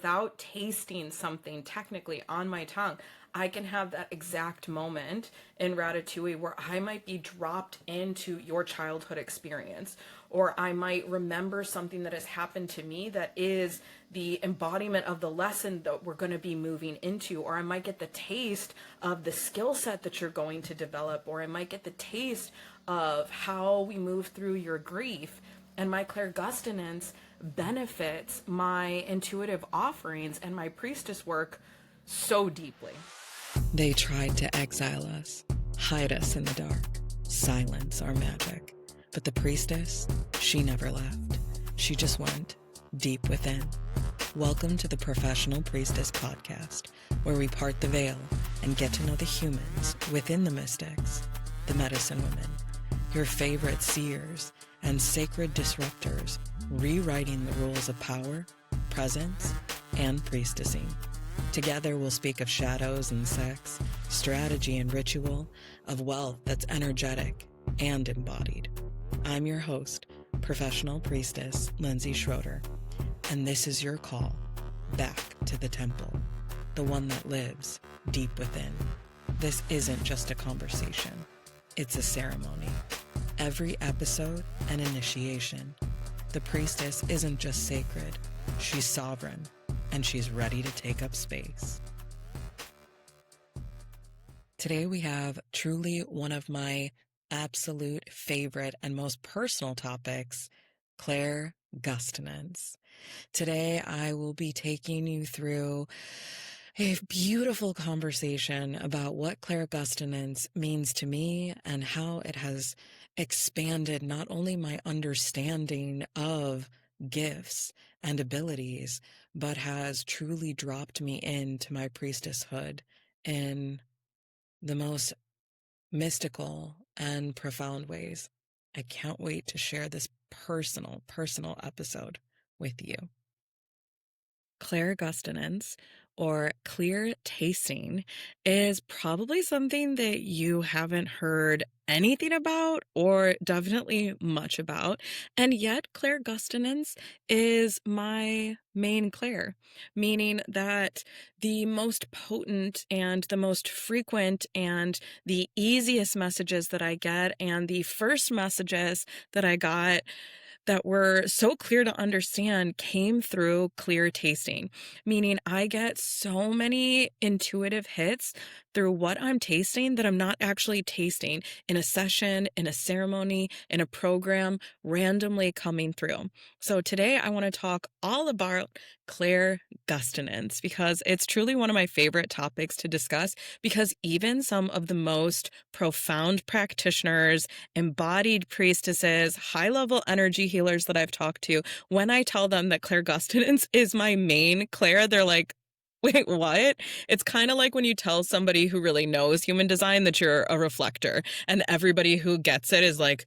without tasting something technically on my tongue, I can have that exact moment in Ratatouille where I might be dropped into your childhood experience, or I might remember something that has happened to me that is the embodiment of the lesson that we're going to be moving into, or I might get the taste of the skill set that you're going to develop, or I might get the taste of how we move through your grief. And my clairgustance benefits my intuitive offerings and my priestess work so deeply. They tried to exile us, hide us in the dark, silence our magic. But the priestess, she never left. She just went deep within. Welcome to the Professional Priestess podcast, where we part the veil and get to know the humans within the mystics, the medicine women, your favorite seers and sacred disruptors, rewriting the rules of power, presence, and priestessing. Together we'll speak of shadows and sex, strategy and ritual, of wealth that's energetic and embodied. I'm your host, Professional Priestess Lindsay Schroeder, and this is your call back to the temple, the one that lives deep within. This isn't just a conversation, it's a ceremony. Every episode an initiation. The priestess isn't just sacred, she's sovereign, and she's ready to take up space. Today we have truly one of my absolute favorite and most personal topics, clairgustance. Today I will be taking you through a beautiful conversation about what clairgustance means to me and how it has expanded not only my understanding of gifts and abilities, but has truly dropped me into my priestesshood in the most mystical and profound ways. I can't wait to share this personal episode with you. Clairgustance, or clear tasting, is probably something that you haven't heard anything about or definitely much about, and yet clairgustance is my main clair, meaning that the most potent and the most frequent and the easiest messages that I get, and the first messages that I got that were so clear to understand, came through clear tasting, meaning I get so many intuitive hits through what I'm tasting that I'm not actually tasting in a session, in a ceremony, in a program, randomly coming through. So today I want to talk all about clairgustance because it's truly one of my favorite topics to discuss, because even some of the most profound practitioners, embodied priestesses, high-level energy healers that I've talked to, when I tell them that clairgustance is my main clair, they're like, wait, what? It's kind of like when you tell somebody who really knows human design that you're a reflector, and everybody who gets it is like,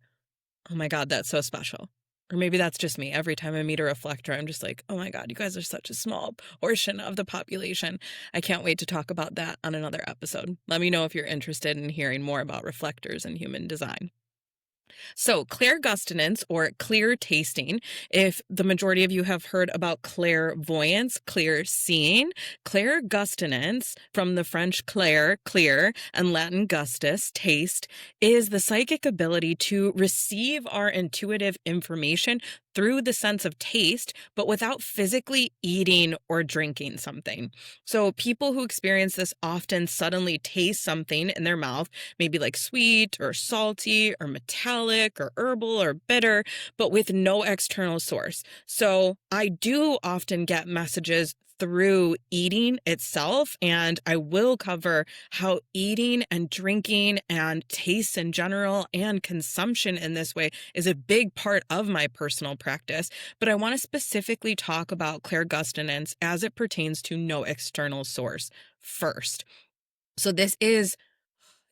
oh my God, that's so special. Or maybe that's just me. Every time I meet a reflector, I'm just like, oh my God, you guys are such a small portion of the population. I can't wait to talk about that on another episode. Let me know if you're interested in hearing more about reflectors and human design. So clairgustance, or clear tasting, if the majority of you have heard about clairvoyance, clear seeing, clairgustance, from the French clair, clear, and Latin gustus, taste, is the psychic ability to receive our intuitive information through the sense of taste, but without physically eating or drinking something. So people who experience this often suddenly taste something in their mouth, maybe like sweet or salty or metallic or herbal or bitter, but with no external source. So I do often get messages through eating itself, and I will cover how eating and drinking and tastes in general and consumption in this way is a big part of my personal practice. But I want to specifically talk about clairgustance as it pertains to no external source first. So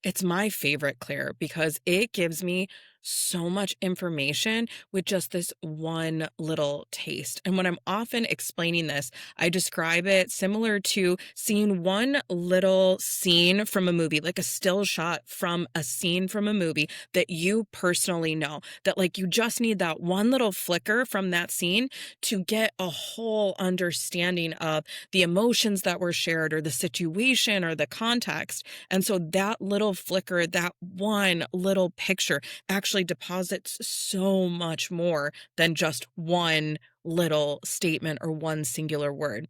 it's my favorite clair because it gives me so much information with just this one little taste. And when I'm often explaining this, I describe it similar to seeing one little scene from a movie, like a still shot from a scene from a movie that you personally know, that like you just need that one little flicker from that scene to get a whole understanding of the emotions that were shared or the situation or the context. And so that little flicker, that one little picture actually deposits so much more than just one little statement or one singular word.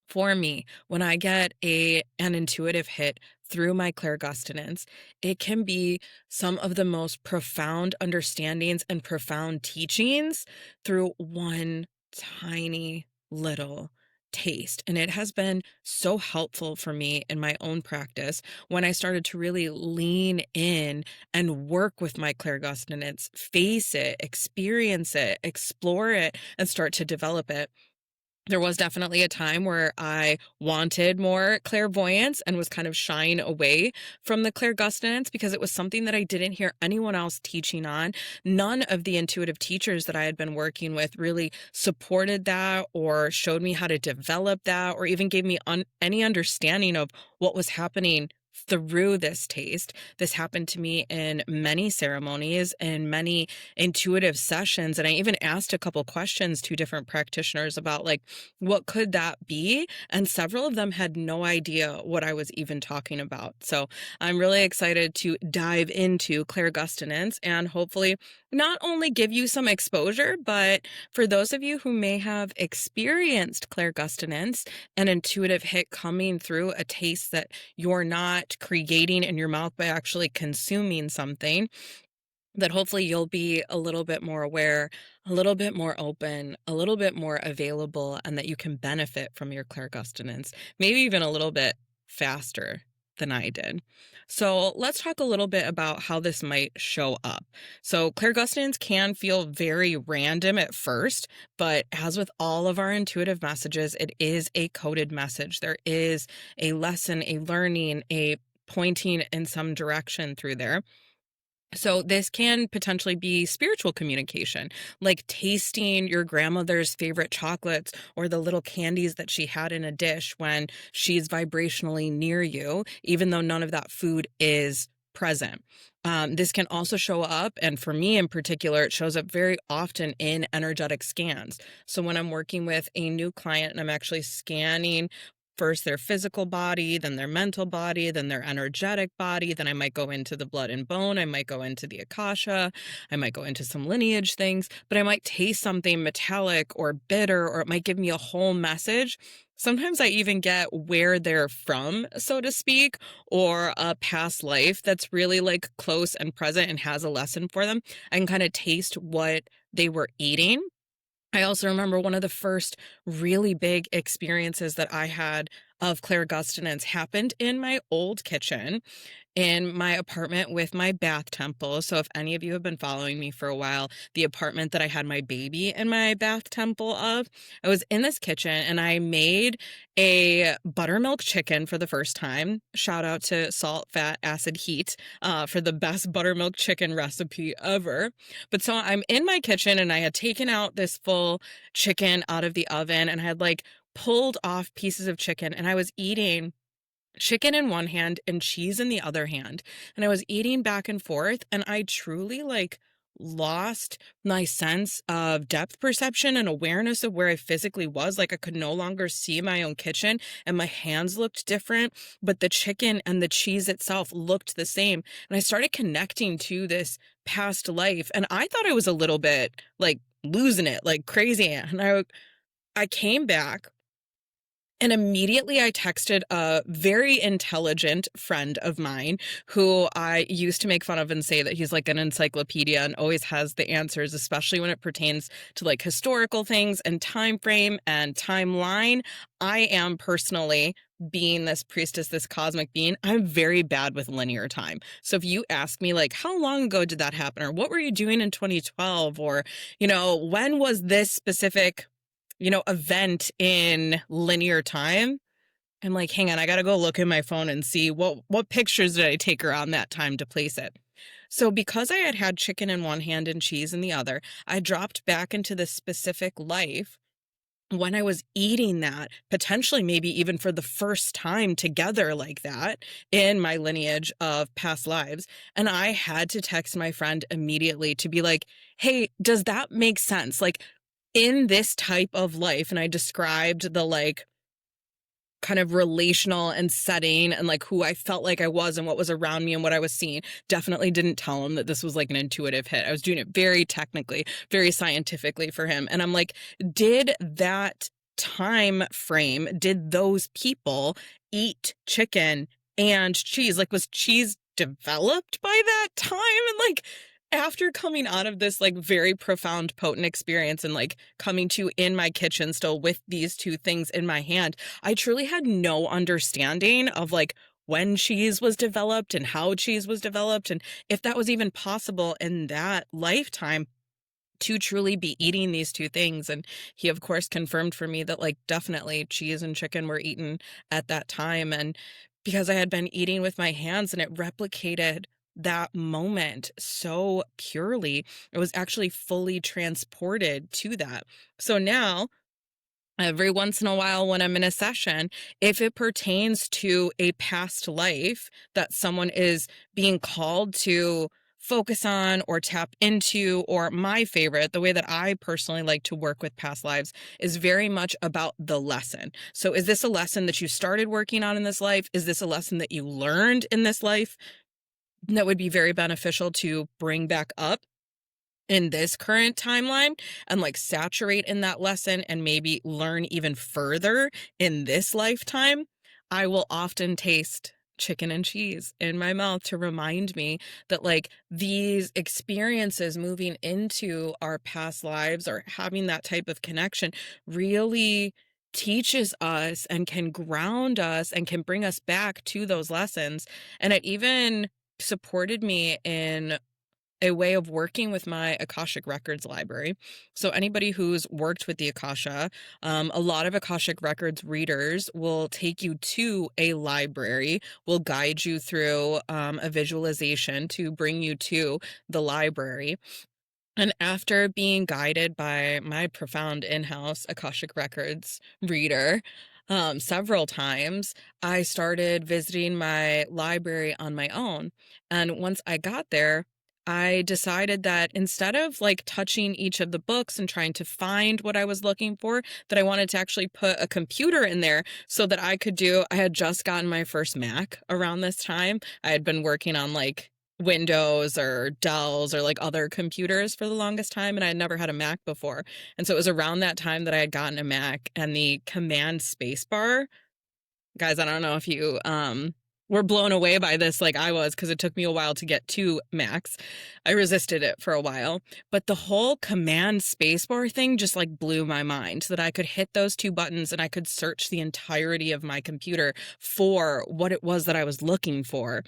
For me, when I get an intuitive hit through my clairgustance, it can be some of the most profound understandings and profound teachings through one tiny little taste. And it has been so helpful for me in my own practice when I started to really lean in and work with my clairgustance, face it, experience it, explore it, and start to develop it. There was definitely a time where I wanted more clairvoyance and was kind of shying away from the clairgustance because it was something that I didn't hear anyone else teaching on. None of the intuitive teachers that I had been working with really supported that or showed me how to develop that or even gave me any understanding of what was happening through this taste. This happened to me in many ceremonies and many intuitive sessions. And I even asked a couple questions to different practitioners about like, what could that be? And several of them had no idea what I was even talking about. So I'm really excited to dive into clairgustance and hopefully not only give you some exposure, but for those of you who may have experienced clairgustance, an intuitive hit coming through a taste that you're not creating in your mouth by actually consuming something, that hopefully you'll be a little bit more aware, a little bit more open, a little bit more available, and that you can benefit from your clairgustance, maybe even a little bit faster than I did. So let's talk a little bit about how this might show up. So clairgustance can feel very random at first, but as with all of our intuitive messages, it is a coded message. There is a lesson, a learning, a pointing in some direction through there. So this can potentially be spiritual communication, like tasting your grandmother's favorite chocolates or the little candies that she had in a dish when she's vibrationally near you, even though none of that food is present. This can also show up, and for me in particular, it shows up very often in energetic scans. So when I'm working with a new client and I'm actually scanning first their physical body, then their mental body, then their energetic body. Then I might go into the blood and bone. I might go into the akasha. I might go into some lineage things, but I might taste something metallic or bitter, or it might give me a whole message. Sometimes I even get where they're from, so to speak, or a past life that's really like close and present and has a lesson for them. I can kind of taste what they were eating. I also remember one of the first really big experiences that I had of clairgustance happened in my old kitchen in my apartment with my bath temple. So if any of you have been following me for a while, the apartment that I had my baby in my bath temple of, I was in this kitchen and I made a buttermilk chicken for the first time. Shout out to Salt, Fat, Acid, Heat for the best buttermilk chicken recipe ever. But so I'm in my kitchen and I had taken out this full chicken out of the oven and I had like pulled off pieces of chicken and I was eating chicken in one hand and cheese in the other hand. And I was eating back and forth and I truly like lost my sense of depth perception and awareness of where I physically was. Like I could no longer see my own kitchen and my hands looked different, but the chicken and the cheese itself looked the same. And I started connecting to this past life and I thought I was a little bit like losing it, like crazy. And I came back and immediately I texted a very intelligent friend of mine who I used to make fun of and say that he's like an encyclopedia and always has the answers, especially when it pertains to like historical things and time frame and timeline. I am personally, being this priestess, this cosmic being, I'm very bad with linear time. So if you ask me like, how long ago did that happen? Or what were you doing in 2012? Or, when was this specific event in linear time? I'm like, hang on, I gotta go look in my phone and see what pictures did I take around that time to place it. So because I had had chicken in one hand and cheese in the other, I dropped back into this specific life when I was eating that, potentially maybe even for the first time together like that in my lineage of past lives. And I had to text my friend immediately to be like, hey, does that make sense? Like in this type of life, and I described the like kind of relational and setting and like who I felt like I was and what was around me and what I was seeing. Definitely didn't tell him that this was like an intuitive hit. I was doing it very technically, very scientifically for him. And I'm like, did that time frame, did those people eat chicken and cheese? Like, was cheese developed by that time? And like, after coming out of this like very profound potent experience and like coming to in my kitchen still with these two things in my hand, I truly had no understanding of like when cheese was developed and how cheese was developed and if that was even possible in that lifetime to truly be eating these two things. And he, of course, confirmed for me that like definitely cheese and chicken were eaten at that time. And because I had been eating with my hands and it replicated that moment so purely, it was actually fully transported to that. So now every once in a while, when I'm in a session, if it pertains to a past life that someone is being called to focus on or tap into, or my favorite, the way that I personally like to work with past lives is very much about the lesson. So, is this a lesson that you started working on in this life? Is this a lesson that you learned in this life that would be very beneficial to bring back up in this current timeline and like saturate in that lesson and maybe learn even further in this lifetime? I will often taste chicken and cheese in my mouth to remind me that like these experiences moving into our past lives or having that type of connection really teaches us and can ground us and can bring us back to those lessons. And it even supported me in a way of working with my Akashic Records library. So anybody who's worked with the Akasha, a lot of Akashic Records readers will take you to a library, will guide you through a visualization to bring you to the library. And after being guided by my profound in-house Akashic Records reader several times, I started visiting my library on my own. And once I got there, I decided that instead of like touching each of the books and trying to find what I was looking for, that I wanted to actually put a computer in there so that I had just gotten my first Mac around this time. I had been working on like Windows or Dells or like other computers for the longest time, and I had never had a Mac before. And so it was around that time that I had gotten a Mac, and the command space bar, guys, I don't know if you were blown away by this like I was, because it took me a while to get to Macs. I resisted it for a while, but the whole command spacebar thing just like blew my mind, that I could hit those two buttons and I could search the entirety of my computer for what it was that I was looking for.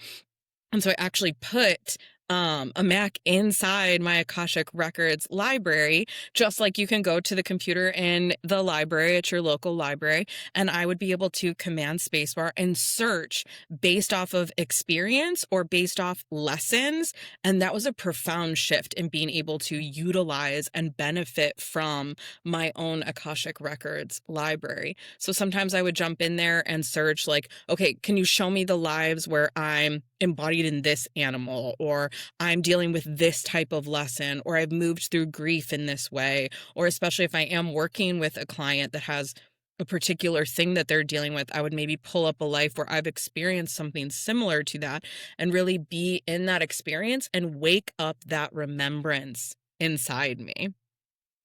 And so I actually put a Mac inside my Akashic Records library, just like you can go to the computer in the library at your local library. And I would be able to command spacebar and search based off of experience or based off lessons. And that was a profound shift in being able to utilize and benefit from my own Akashic Records library. So sometimes I would jump in there and search like, okay, can you show me the lives where I'm embodied in this animal, or I'm dealing with this type of lesson, or I've moved through grief in this way, or especially if I am working with a client that has a particular thing that they're dealing with, I would maybe pull up a life where I've experienced something similar to that and really be in that experience and wake up that remembrance inside me.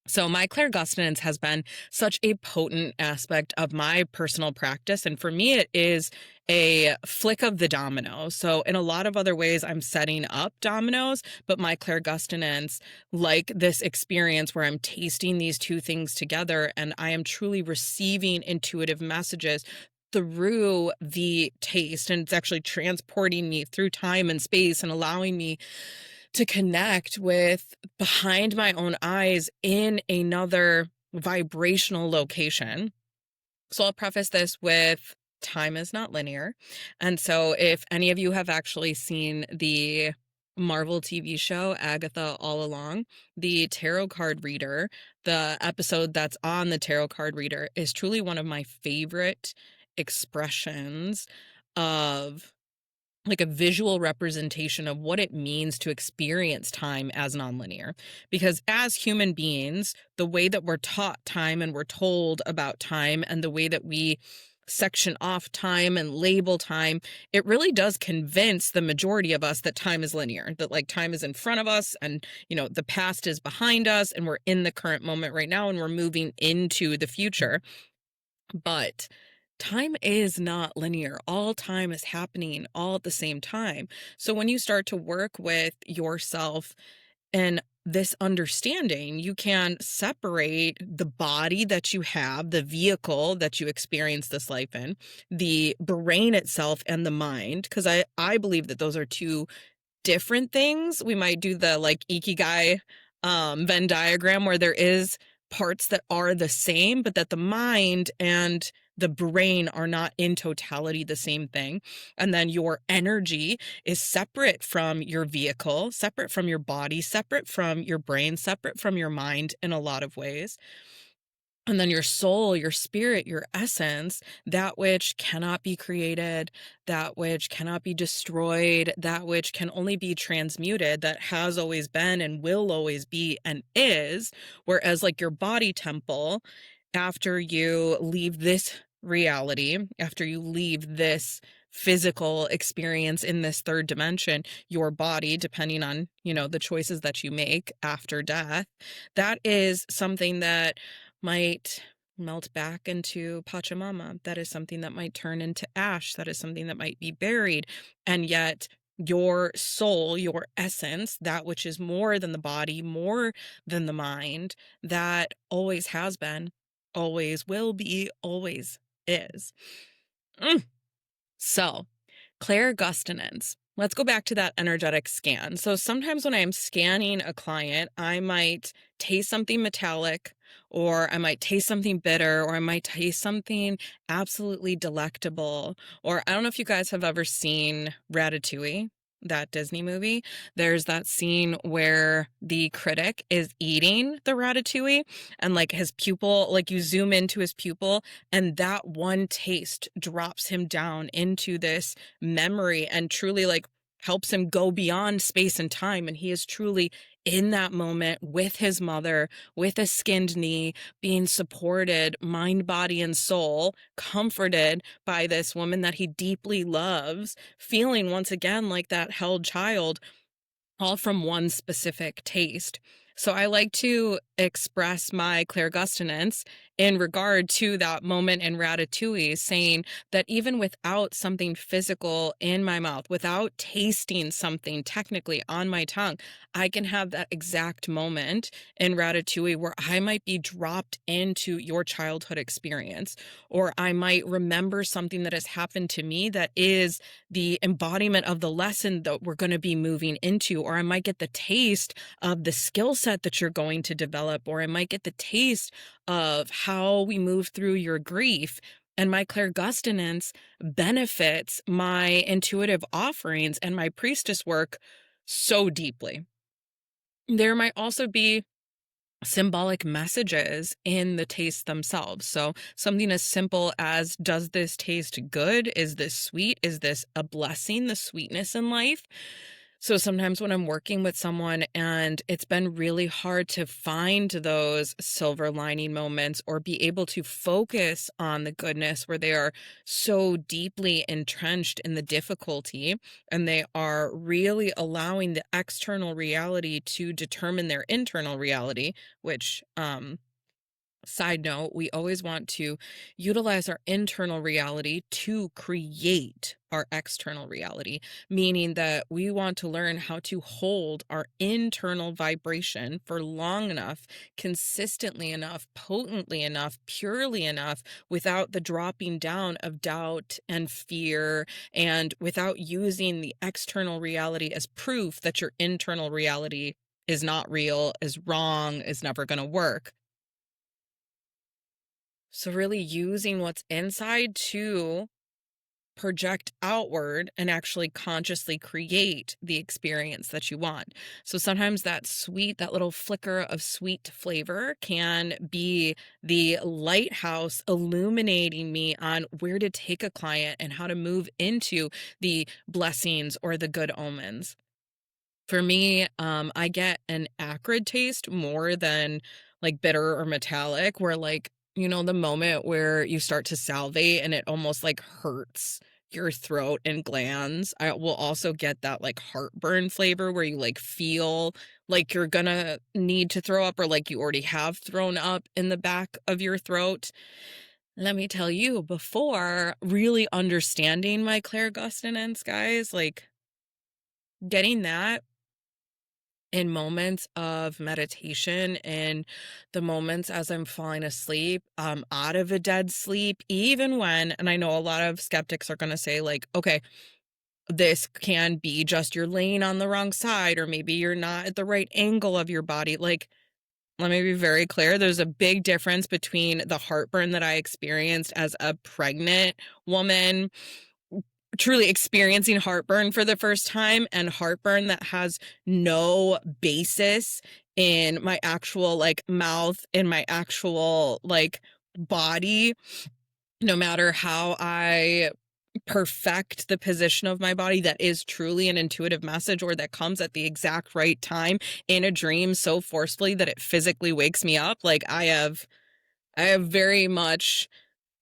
So my clairgustance has been such a potent aspect of my personal practice. And for me, it is a flick of the domino. So in a lot of other ways, I'm setting up dominoes, but my clairgustance, like this experience where I'm tasting these two things together and I am truly receiving intuitive messages through the taste, and it's actually transporting me through time and space and allowing me to connect with behind my own eyes in another vibrational location. So I'll preface this with time is not linear. And so if any of you have actually seen the Marvel TV show, Agatha All Along, the tarot card reader, the episode that's on the tarot card reader is truly one of my favorite expressions of like a visual representation of what it means to experience time as nonlinear. Because as human beings, the way that we're taught time and we're told about time and the way that we section off time and label time, it really does convince the majority of us that time is linear, that like time is in front of us and, the past is behind us and we're in the current moment right now and we're moving into the future. But time is not linear. All time is happening all at the same time. So when you start to work with yourself and this understanding, you can separate the body that you have, the vehicle that you experience this life in, the brain itself, and the mind. Because I believe that those are two different things. We might do the like ikigai Venn diagram where there is parts that are the same, but that the mind and the brain are not in totality the same thing. And then your energy is separate from your vehicle, separate from your body, separate from your brain, separate from your mind in a lot of ways. And then your soul, your spirit, your essence, that which cannot be created, that which cannot be destroyed, that which can only be transmuted, that has always been and will always be and is. Whereas, like your body temple, after you leave this reality, after you leave this physical experience in this third dimension, your body, depending on, the choices that you make after death, that is something that might melt back into Pachamama. That is something that might turn into ash. That is something that might be buried. And yet, your soul, your essence, that which is more than the body, more than the mind, that always has been, always will be, always is. So, Clairgustance. Let's go back to that energetic scan. So sometimes when I'm scanning a client, I might taste something metallic, or I might taste something bitter, or I might taste something absolutely delectable. Or I don't know if you guys have ever seen Ratatouille, that Disney movie. There's that scene where the critic is eating the ratatouille and like his pupil, like you zoom into his pupil, and that one taste drops him down into this memory and truly like helps him go beyond space and time. And he is truly in that moment with his mother, with a skinned knee, being supported, mind, body, and soul, comforted by this woman that he deeply loves, feeling once again like that held child, all from one specific taste. So I like to express my clairgustance in regard to that moment in Ratatouille, saying that even without something physical in my mouth, without tasting something technically on my tongue, I can have that exact moment in Ratatouille where I might be dropped into your childhood experience, or I might remember something that has happened to me that is the embodiment of the lesson that we're going to be moving into, or I might get the taste of the skill set that you're going to develop, or I might get the taste of how we move through your grief. And my clairgustance benefits my intuitive offerings and my priestess work so deeply. There might also be symbolic messages in the tastes themselves. So something as simple as, does this taste good? Is this sweet? Is this a blessing, the sweetness in life? So sometimes when I'm working with someone and it's been really hard to find those silver lining moments or be able to focus on the goodness where they are so deeply entrenched in the difficulty and they are really allowing the external reality to determine their internal reality, which side note, we always want to utilize our internal reality to create our external reality, meaning that we want to learn how to hold our internal vibration for long enough, consistently enough, potently enough, purely enough, without the dropping down of doubt and fear, and without using the external reality as proof that your internal reality is not real, is wrong, is never going to work. So really using what's inside to project outward and actually consciously create the experience that you want. So sometimes that little flicker of sweet flavor can be the lighthouse illuminating me on where to take a client and how to move into the blessings or the good omens. For me, I get an acrid taste more than like bitter or metallic, where like, the moment where you start to salivate and it almost like hurts your throat and glands. I will also get that like heartburn flavor where you like feel like you're gonna need to throw up or like you already have thrown up in the back of your throat. Let me tell you, before really understanding my clairgustance, guys, like getting that in moments of meditation, in the moments as I'm falling asleep, out of a dead sleep, even when, and I know a lot of skeptics are going to say, like, okay, this can be just you're laying on the wrong side, or maybe you're not at the right angle of your body. Like, let me be very clear. There's a big difference between the heartburn that I experienced as a pregnant woman truly experiencing heartburn for the first time and heartburn that has no basis in my actual like mouth, in my actual like body, no matter how I perfect the position of my body, that is truly an intuitive message or that comes at the exact right time in a dream so forcefully that it physically wakes me up. Like I have very much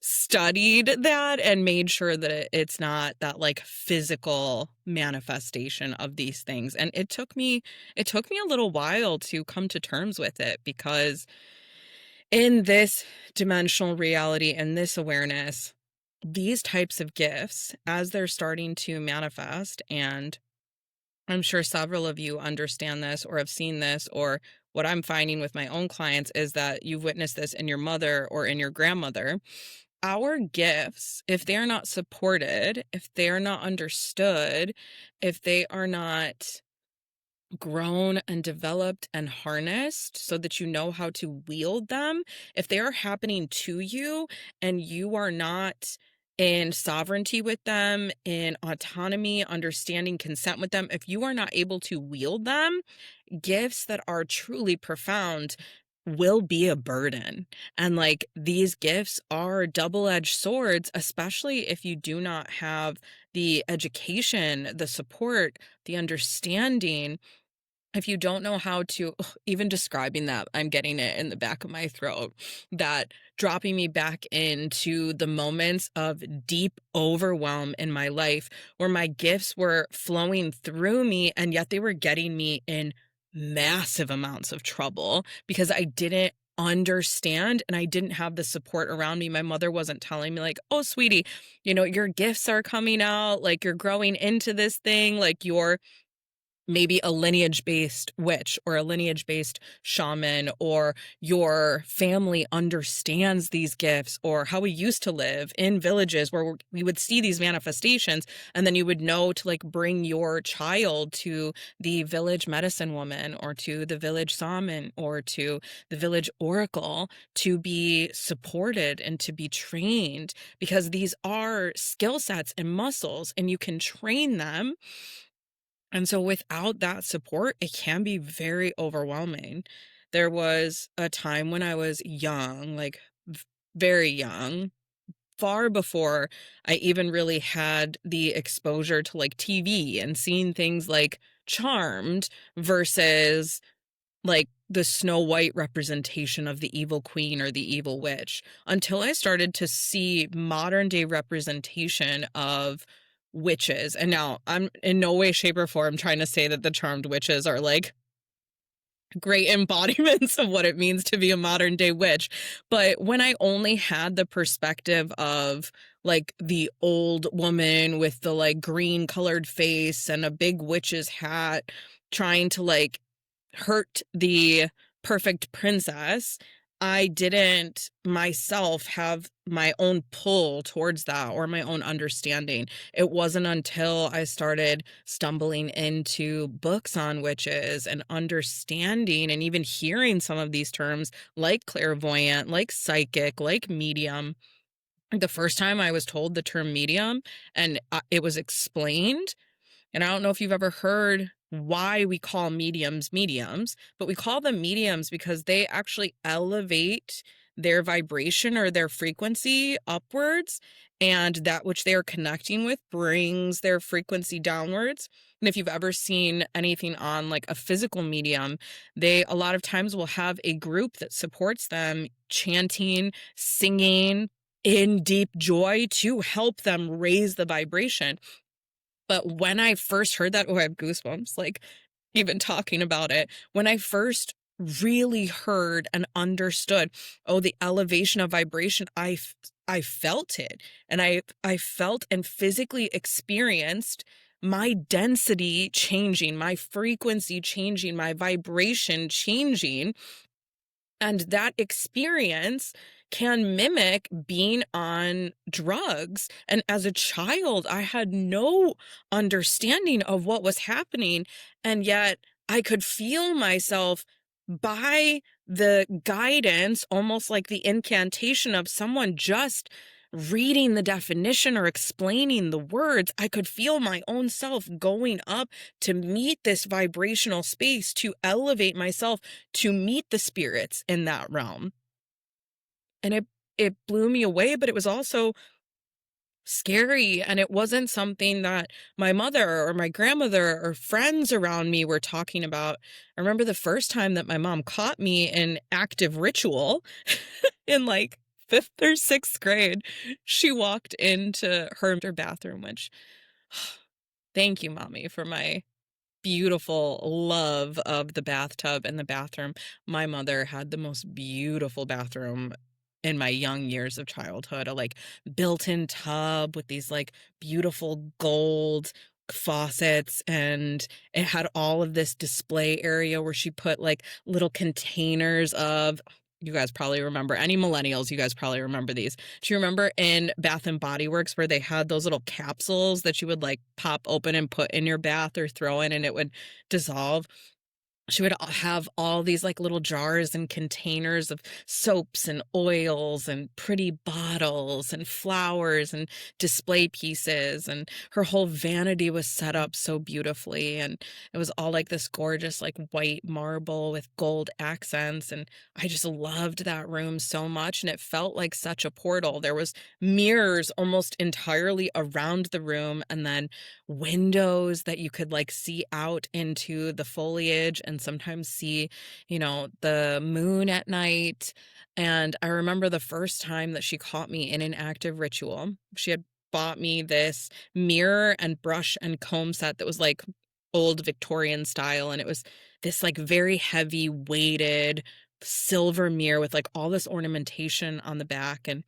studied that and made sure that it's not that like physical manifestation of these things. And it took me a little while to come to terms with it, because in this dimensional reality and this awareness, these types of gifts, as they're starting to manifest, and I'm sure several of you understand this or have seen this, or what I'm finding with my own clients is that you've witnessed this in your mother or in your grandmother. Our gifts, if they're not supported, if they're not understood, if they are not grown and developed and harnessed so that you know how to wield them, if they are happening to you and you are not in sovereignty with them, in autonomy, understanding consent with them, if you are not able to wield them, gifts that are truly profound will be a burden. And like these gifts are double-edged swords, especially if you do not have the education, the support, the understanding. If you don't know how to, ugh, even describing that, I'm getting it in the back of my throat, that dropping me back into the moments of deep overwhelm in my life where my gifts were flowing through me and yet they were getting me in massive amounts of trouble because I didn't understand and I didn't have the support around me. My mother wasn't telling me like, "Oh, sweetie, your gifts are coming out, like you're growing into this thing, like you're maybe a lineage based witch or a lineage based shaman, or your family understands these gifts," or how we used to live in villages where we would see these manifestations, and then you would know to like bring your child to the village medicine woman or to the village shaman or to the village oracle to be supported and to be trained, because these are skill sets and muscles and you can train them. And so without that support, it can be very overwhelming. There was a time when I was young, like very young, far before I even really had the exposure to like TV and seeing things like Charmed versus like the Snow White representation of the evil queen or the evil witch, until I started to see modern day representation of witches. And now I'm in no way, shape, or form trying to say that the charmed witches are like great embodiments of what it means to be a modern day witch. But when I only had the perspective of like the old woman with the like green colored face and a big witch's hat trying to like hurt the perfect princess, I didn't myself have my own pull towards that or my own understanding. It wasn't until I started stumbling into books on witches and understanding and even hearing some of these terms like clairvoyant, like psychic, like medium, The first time I was told the term medium and it was explained, and I don't know if you've ever heard why we call mediums mediums, but we call them mediums because they actually elevate their vibration or their frequency upwards, and that which they are connecting with brings their frequency downwards. And if you've ever seen anything on like a physical medium, they a lot of times will have a group that supports them chanting, singing in deep joy to help them raise the vibration. But when I first heard that, oh, I have goosebumps, like, even talking about it. When I first really heard and understood, oh, the elevation of vibration, I felt it. And I felt and physically experienced my density changing, my frequency changing, my vibration changing, and that experience can mimic being on drugs. And as a child, I had no understanding of what was happening. And yet I could feel myself by the guidance, almost like the incantation of someone just reading the definition or explaining the words. I could feel my own self going up to meet this vibrational space, to elevate myself, to meet the spirits in that realm. And it blew me away, but it was also scary, and it wasn't something that my mother or my grandmother or friends around me were talking about. I remember the first time that my mom caught me in active ritual in like 5th or 6th grade. She walked into her bathroom, which thank you, mommy, for my beautiful love of the bathtub and the bathroom. My mother had the most beautiful bathroom in my young years of childhood, a like built-in tub with these like beautiful gold faucets, and it had all of this display area where she put like little containers of, you guys probably remember, any millennials, you guys probably remember these. Do you remember in Bath and Body Works where they had those little capsules that you would like pop open and put in your bath or throw in and it would dissolve? She would have all these like little jars and containers of soaps and oils and pretty bottles and flowers and display pieces, and her whole vanity was set up so beautifully, and it was all like this gorgeous like white marble with gold accents, and I just loved that room so much, and it felt like such a portal. There was mirrors almost entirely around the room, and then windows that you could like see out into the foliage and sometimes see, the moon at night. And I remember the first time that she caught me in an active ritual. She had bought me this mirror and brush and comb set that was like old Victorian style. And it was this like very heavy weighted silver mirror with like all this ornamentation on the back. And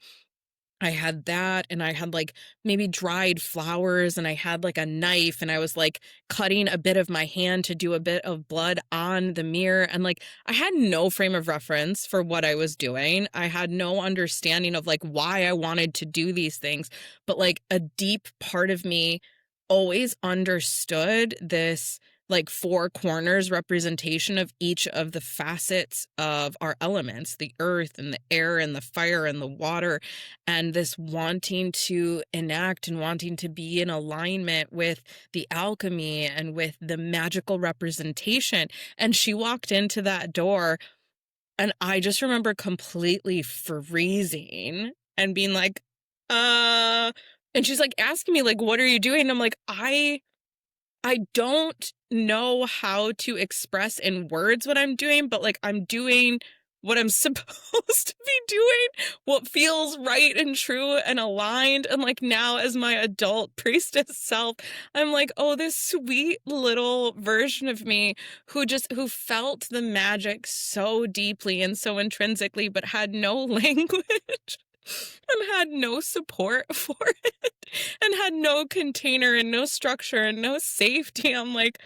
I had that, and I had like maybe dried flowers, and I had like a knife, and I was like cutting a bit of my hand to do a bit of blood on the mirror. And like I had no frame of reference for what I was doing. I had no understanding of like why I wanted to do these things, but like a deep part of me always understood this like four corners representation of each of the facets of our elements, the earth and the air and the fire and the water, and this wanting to enact and wanting to be in alignment with the alchemy and with the magical representation. And she walked into that door, and I just remember completely freezing and being like, and she's like asking me like, what are you doing? And I'm like, I don't know how to express in words what I'm doing, but like I'm doing what I'm supposed to be doing, what feels right and true and aligned. And like now, as my adult priestess self, I'm like, oh, this sweet little version of me who felt the magic so deeply and so intrinsically, but had no language and had no support for it and had no container and no structure and no safety. I'm like,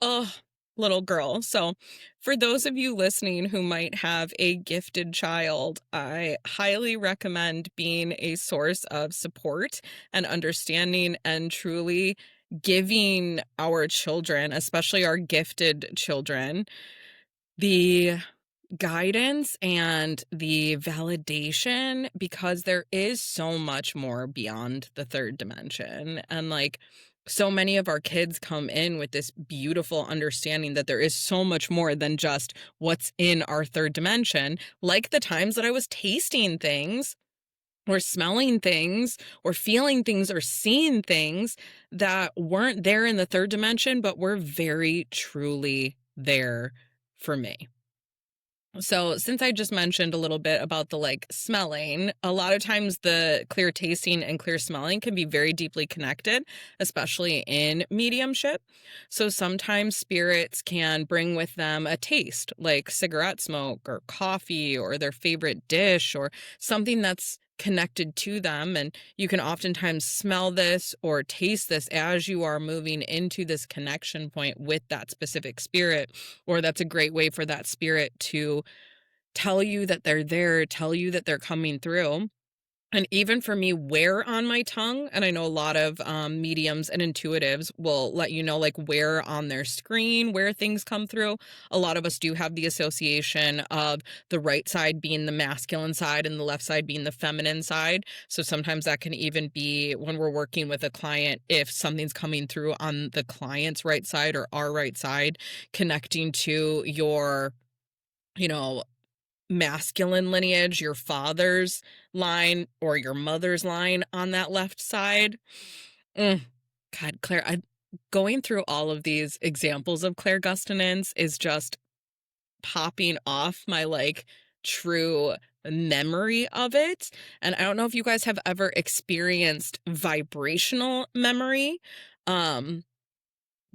oh, little girl. So, for those of you listening who might have a gifted child, I highly recommend being a source of support and understanding, and truly giving our children, especially our gifted children, the guidance and the validation, because there is so much more beyond the third dimension. And like, so many of our kids come in with this beautiful understanding that there is so much more than just what's in our third dimension. Like the times that I was tasting things or smelling things or feeling things or seeing things that weren't there in the third dimension, but were very truly there for me. So, since I just mentioned a little bit about the like smelling, a lot of times the clear tasting and clear smelling can be very deeply connected, especially in mediumship. So, sometimes spirits can bring with them a taste like cigarette smoke or coffee or their favorite dish or something that's connected to them. And you can oftentimes smell this or taste this as you are moving into this connection point with that specific spirit, or that's a great way for that spirit to tell you that they're there, tell you that they're coming through. And even for me, where on my tongue, and I know a lot of mediums and intuitives will let you know, like, where on their screen, where things come through. A lot of us do have the association of the right side being the masculine side and the left side being the feminine side. So sometimes that can even be when we're working with a client, if something's coming through on the client's right side or our right side, connecting to your, you know, masculine lineage, your father's line or your mother's line on that left side. Mm, God, Claire, going through all of these examples of clairgustance is just popping off my like true memory of it. And I don't know if you guys have ever experienced vibrational memory. Um,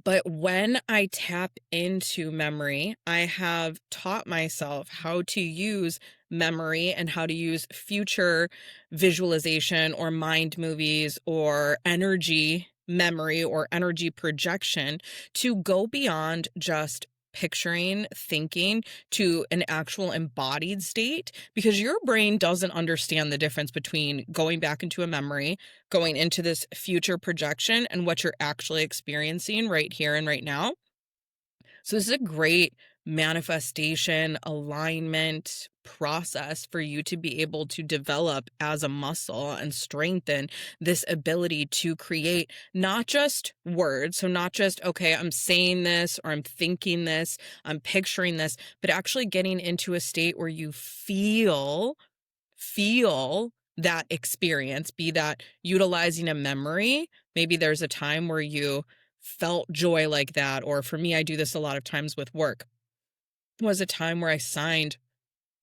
but when I tap into memory, I have taught myself how to use memory and how to use future visualization or mind movies or energy memory or energy projection to go beyond just picturing, thinking to an actual embodied state, because your brain doesn't understand the difference between going back into a memory, going into this future projection, and what you're actually experiencing right here and right now. So this is a great manifestation alignment process for you to be able to develop as a muscle and strengthen this ability to create not just words. So not just, okay, I'm saying this or I'm thinking this, I'm picturing this, but actually getting into a state where you feel that experience, be that utilizing a memory. Maybe there's a time where you felt joy like that. Or for me, I do this a lot of times with work. Was a time where I signed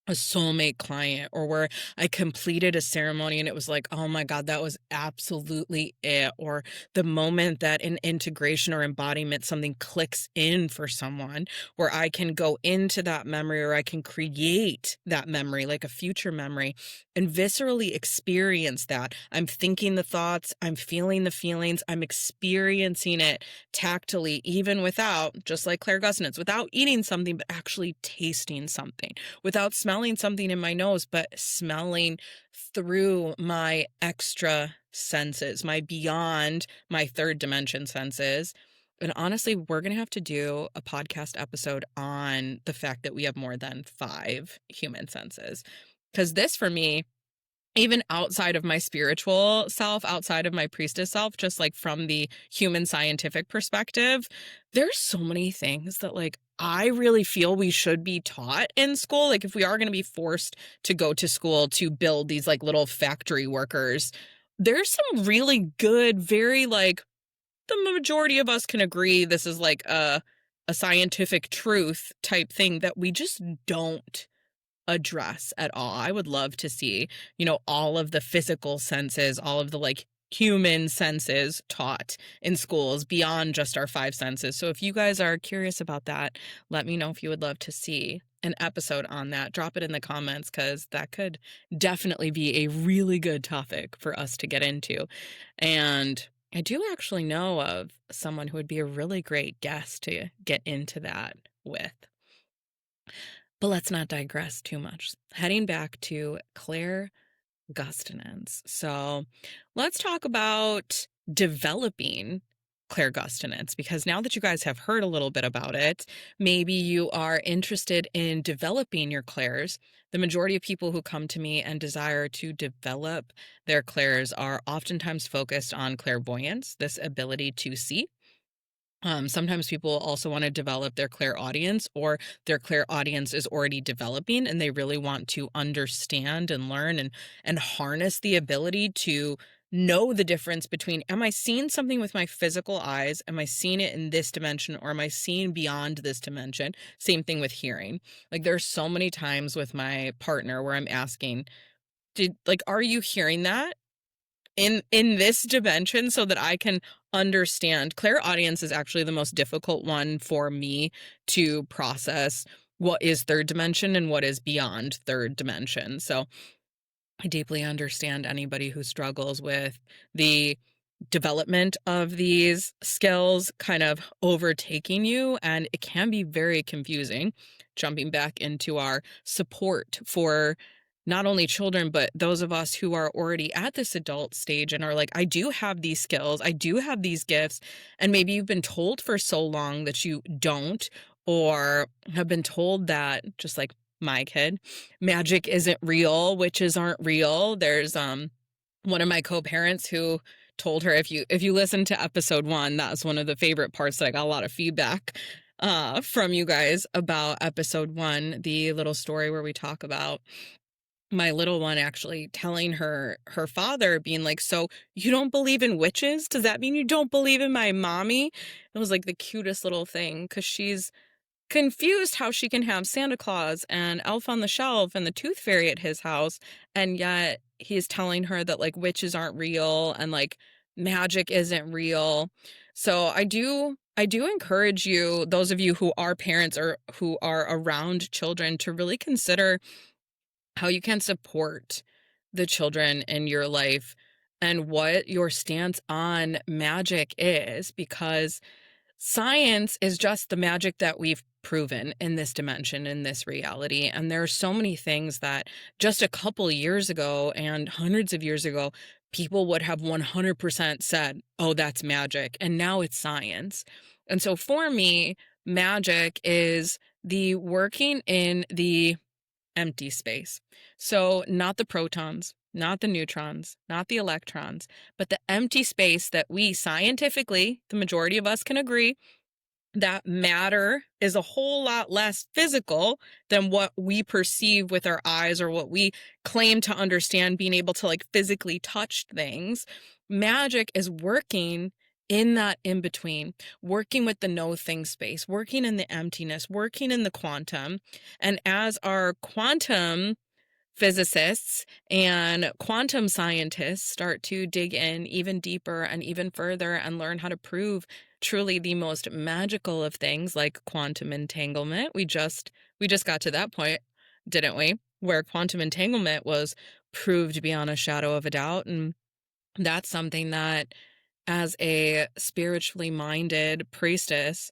a soulmate client, or where I completed a ceremony and it was like, oh my God, that was absolutely it. Or the moment that in integration or embodiment, something clicks in for someone, where I can go into that memory or I can create that memory, like a future memory, and viscerally experience that. I'm thinking the thoughts, I'm feeling the feelings, I'm experiencing it tactily, even without, just like clairgustance, without eating something, but actually tasting something, without smelling something in my nose, but smelling through my extra senses, my beyond my third dimension senses. And honestly, we're going to have to do a podcast episode on the fact that we have more than 5 human senses. Because this, for me, even outside of my spiritual self, outside of my priestess self, just like from the human scientific perspective, there's so many things that like I really feel we should be taught in school. Like if we are going to be forced to go to school to build these like little factory workers, there's some really good, very like the majority of us can agree this is like a scientific truth type thing that we just don't address at all. I would love to see, all of the physical senses, all of the like human senses taught in schools beyond just our 5 senses. So if you guys are curious about that, let me know if you would love to see an episode on that. Drop it in the comments, because that could definitely be a really good topic for us to get into. And I do actually know of someone who would be a really great guest to get into that with. But let's not digress too much. Heading back to clairgustance. So let's talk about developing Clairgustance, because now that you guys have heard a little bit about it, maybe you are interested in developing your clairs. The majority of people who come to me and desire to develop their clairs are oftentimes focused on clairvoyance, this ability to see. Sometimes people also want to develop their clairaudience, or their clairaudience is already developing and they really want to understand and learn and harness the ability to know the difference between, am I seeing something with my physical eyes? Am I seeing it in this dimension, or am I seeing beyond this dimension? Same thing with hearing. Like, there's so many times with my partner where I'm asking, are you hearing that in this dimension, so that I can understand? Clairaudience is actually the most difficult one for me to process what is third dimension and what is beyond third dimension. So I deeply understand anybody who struggles with the development of these skills kind of overtaking you, and it can be very confusing. Jumping back into our support for not only children, but those of us who are already at this adult stage and are like, I do have these skills, I do have these gifts, and maybe you've been told for so long that you don't, or have been told that, just like my kid, magic isn't real, witches aren't real. There's one of my co-parents who told her, if you listen to episode 1, that's one of the favorite parts that I got a lot of feedback from you guys about episode 1, the little story where we talk about my little one actually telling her father, being like, so you don't believe in witches? Does that mean you don't believe in my mommy? It was like the cutest little thing, because she's confused how she can have Santa Claus and Elf on the Shelf and the Tooth Fairy at his house, and yet he's telling her that like witches aren't real and like magic isn't real. So I do encourage you, those of you who are parents or who are around children, to really consider how you can support the children in your life and what your stance on magic is, because science is just the magic that we've proven in this dimension, in this reality. And there are so many things that just a couple years ago and hundreds of years ago, people would have 100% said, oh, that's magic. And now it's science. And so for me, magic is the working in the empty space. So not the protons, not the neutrons, not the electrons, but the empty space that we scientifically, the majority of us, can agree that matter is a whole lot less physical than what we perceive with our eyes, or what we claim to understand, being able to like physically touch things. Magic is working in that in between, working with the no thing space, working in the emptiness, working in the quantum. And as our quantum physicists and quantum scientists start to dig in even deeper and even further and learn how to prove truly the most magical of things, like quantum entanglement. We just got to that point, didn't we? Where quantum entanglement was proved beyond a shadow of a doubt. And that's something that, as a spiritually minded priestess,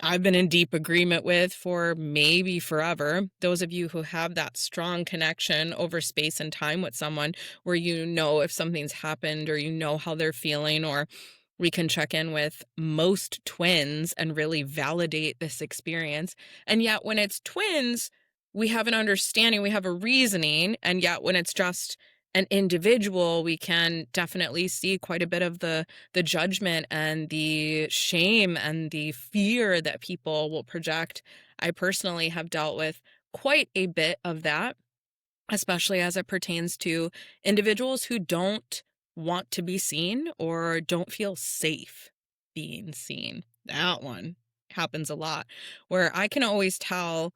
I've been in deep agreement with for maybe forever. Those of you who have that strong connection over space and time with someone, where you know if something's happened, or you know how they're feeling, or we can check in with most twins and really validate this experience. And yet when it's twins, we have an understanding, we have a reasoning. And yet when it's just an individual, we can definitely see quite a bit of the judgment and the shame and the fear that people will project. I personally have dealt with quite a bit of that, especially as it pertains to individuals who don't want to be seen or don't feel safe being seen. That one happens a lot, where I can always tell,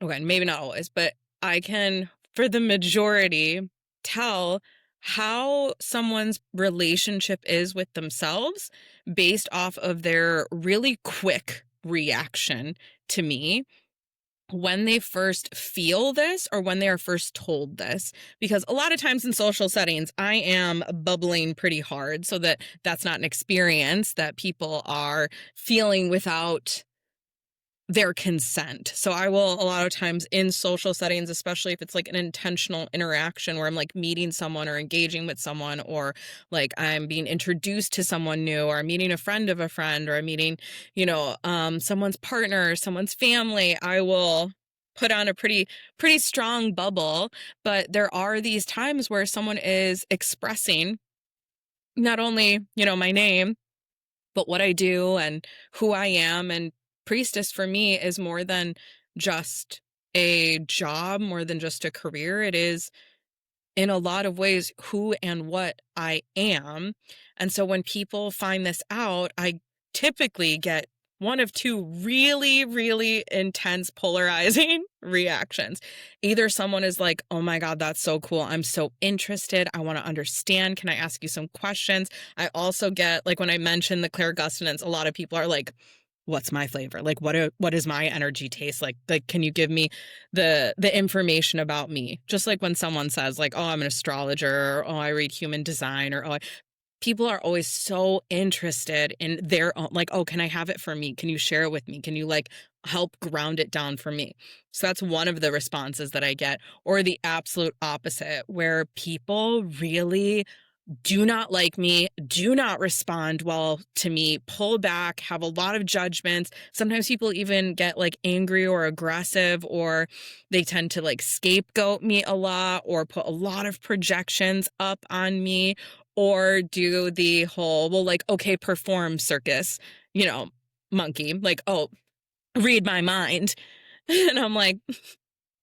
okay, maybe not always, but I can, for the majority, tell how someone's relationship is with themselves based off of their really quick reaction to me when they first feel this, or when they are first told this. Because a lot of times in social settings, I am bubbling pretty hard, so that that's not an experience that people are feeling without their consent. So I will, a lot of times in social settings, especially if it's like an intentional interaction where I'm like meeting someone or engaging with someone, or like I'm being introduced to someone new, or I'm meeting a friend of a friend, or I'm meeting, someone's partner, someone's family, I will put on a pretty strong bubble. But there are these times where someone is expressing not only, my name, but what I do and who I am. And priestess for me is more than just a job, more than just a career. It is in a lot of ways who and what I am. And so when people find this out, I typically get one of two really, really intense, polarizing reactions. Either someone is like, oh my God, that's so cool. I'm so interested. I want to understand. Can I ask you some questions? I also get, like, when I mention the Clairgustance, a lot of people are like, what's my flavor? Like, what does my energy taste like? Like, can you give me the information about me? Just like when someone says like, oh, I'm an astrologer, or oh, I read human design, or people are always so interested in their own, like, oh, can I have it for me? Can you share it with me? Can you like help ground it down for me? So that's one of the responses that I get. Or the absolute opposite, where people really do not like me, do not respond well to me, pull back, have a lot of judgments. Sometimes people even get like angry or aggressive, or they tend to like scapegoat me a lot, or put a lot of projections up on me, or do the whole, well, like, okay, perform circus, monkey, like, oh, read my mind. And I'm like,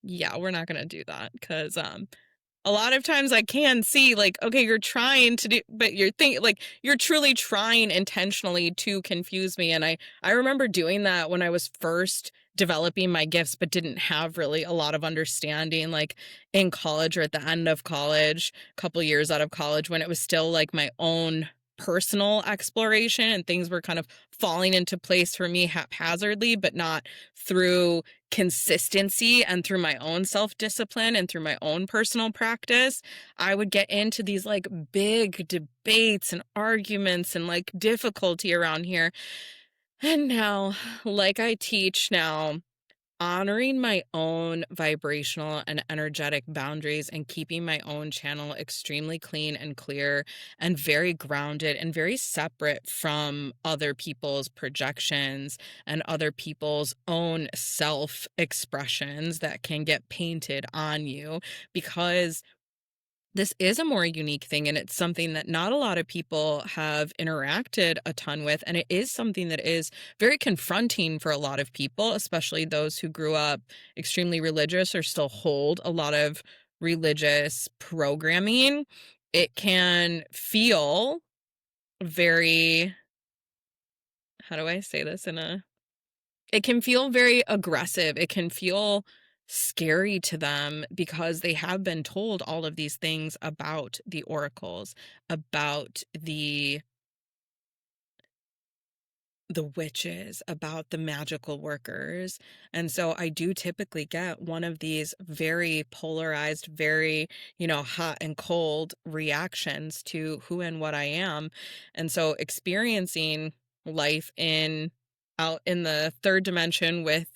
yeah, we're not going to do that, because a lot of times I can see like, okay, you're trying to do, but you're thinking like you're truly trying intentionally to confuse me. And I remember doing that when I was first developing my gifts, but didn't have really a lot of understanding, like in college or at the end of college, a couple years out of college, when it was still like my own personal exploration and things were kind of falling into place for me haphazardly, but not through consistency and through my own self-discipline and through my own personal practice. I would get into these like big debates and arguments and like difficulty around here. And now, like I teach now, honoring my own vibrational and energetic boundaries and keeping my own channel extremely clean and clear and very grounded and very separate from other people's projections and other people's own self expressions that can get painted on you, because this is a more unique thing, and it's something that not a lot of people have interacted a ton with. And it is something that is very confronting for a lot of people, especially those who grew up extremely religious or still hold a lot of religious programming. It can feel very, how do I say this in a it can feel very aggressive. It can feel scary to them because they have been told all of these things about the oracles, about the witches, about the magical workers. And so I do typically get one of these very polarized, very, hot and cold reactions to who and what I am. And so experiencing life in out in the third dimension with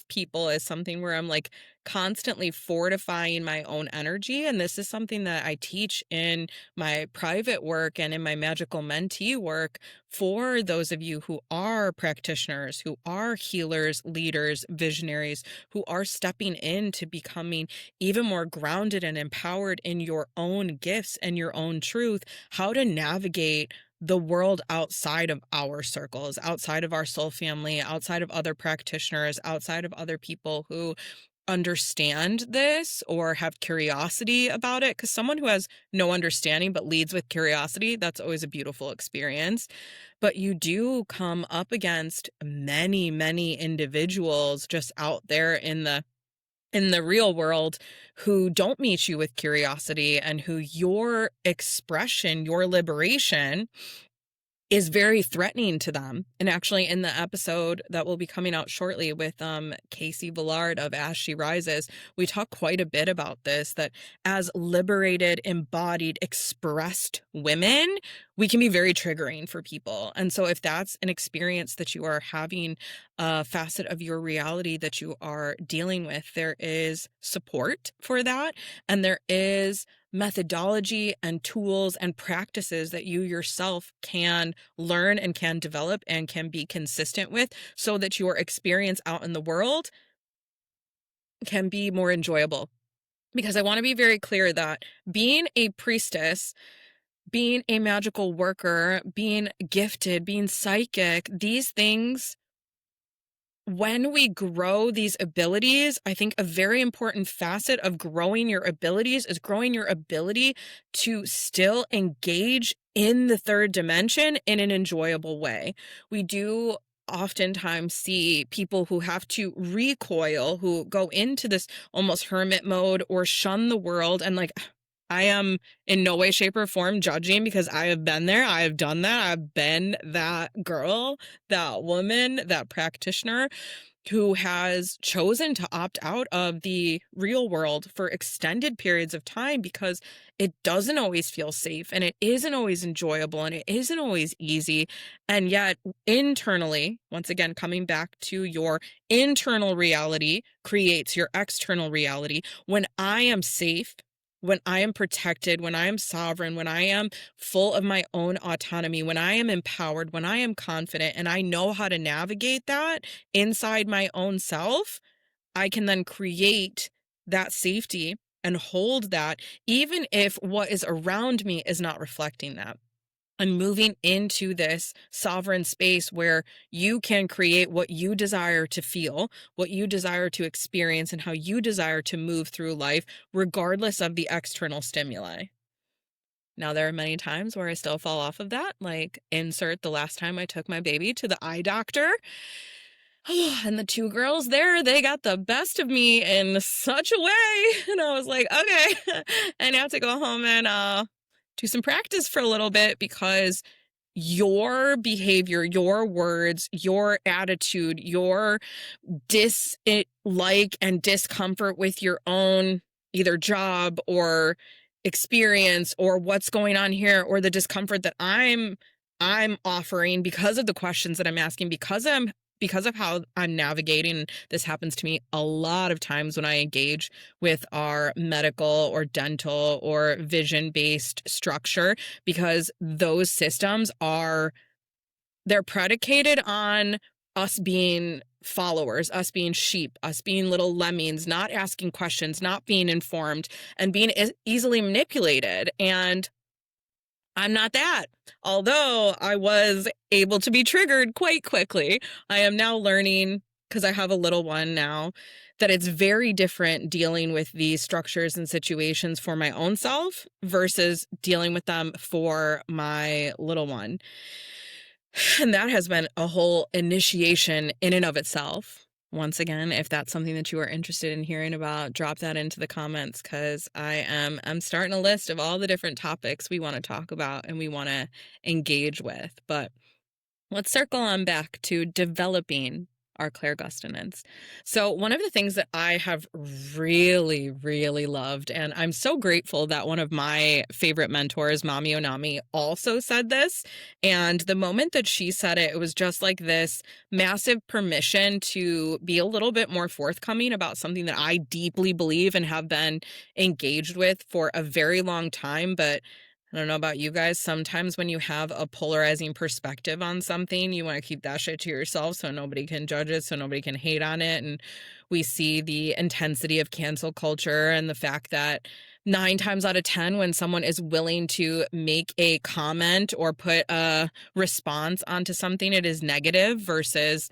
people is something where I'm like constantly fortifying my own energy. And this is something that I teach in my private work and in my magical mentee work for those of you who are practitioners, who are healers, leaders, visionaries, who are stepping into becoming even more grounded and empowered in your own gifts and your own truth, how to navigate the world outside of our circles, outside of our soul family, outside of other practitioners, outside of other people who understand this or have curiosity about it. Because someone who has no understanding but leads with curiosity, that's always a beautiful experience. But you do come up against many, many individuals just out there in the real world who don't meet you with curiosity, and who your expression, your liberation is very threatening to them. And actually in the episode that will be coming out shortly with Casey Villard of As She Rises, we talk quite a bit about this, that as liberated, embodied, expressed women, we can be very triggering for people. And so if that's an experience that you are having, a facet of your reality that you are dealing with, there is support for that. And there is methodology and tools and practices that you yourself can learn and can develop and can be consistent with so that your experience out in the world can be more enjoyable. Because I want to be very clear that being a priestess, being a magical worker, being gifted, being psychic, these things, when we grow these abilities, I think a very important facet of growing your abilities is growing your ability to still engage in the third dimension in an enjoyable way. We do oftentimes see people who have to recoil, who go into this almost hermit mode or shun the world. And like, I am in no way, shape, or form judging because I have been there. I have done that. I've been that girl, that woman, that practitioner who has chosen to opt out of the real world for extended periods of time because it doesn't always feel safe and it isn't always enjoyable and it isn't always easy. And yet, internally, once again, coming back to your internal reality creates your external reality. When I am safe, when I am protected, when I am sovereign, when I am full of my own autonomy, when I am empowered, when I am confident, and I know how to navigate that inside my own self, I can then create that safety and hold that, even if what is around me is not reflecting that. And moving into this sovereign space where you can create what you desire to feel, what you desire to experience, and how you desire to move through life, regardless of the external stimuli. Now, there are many times where I still fall off of that, like insert the last time I took my baby to the eye doctor. And the two girls there, they got the best of me in such a way. And I was like, okay, I now have to go home and do some practice for a little bit because your behavior, your words, your attitude, your dislike and discomfort with your own either job or experience or what's going on here or the discomfort that I'm offering because of the questions that I'm asking because of how I'm navigating. This happens to me a lot of times when I engage with our medical or dental or vision-based structure, because those systems they're predicated on us being followers, us being sheep, us being little lemmings, not asking questions, not being informed, and being easily manipulated. And I'm not that. Although I was able to be triggered quite quickly, I am now learning, because I have a little one now, that it's very different dealing with these structures and situations for my own self versus dealing with them for my little one. And that has been a whole initiation in and of itself. Once again, if that's something that you are interested in hearing about, drop that into the comments because I'm starting a list of all the different topics we want to talk about and we want to engage with. But let's circle on back to developing our clairgustance. So one of the things that I have really, really loved, and I'm so grateful that one of my favorite mentors, Mami Onami, also said this. And the moment that she said it, it was just like this massive permission to be a little bit more forthcoming about something that I deeply believe and have been engaged with for a very long time. But I don't know about you guys. Sometimes when you have a polarizing perspective on something, you want to keep that shit to yourself so nobody can judge it, so nobody can hate on it. And we see the intensity of cancel culture and the fact that 9 times out of 10, when someone is willing to make a comment or put a response onto something, it is negative versus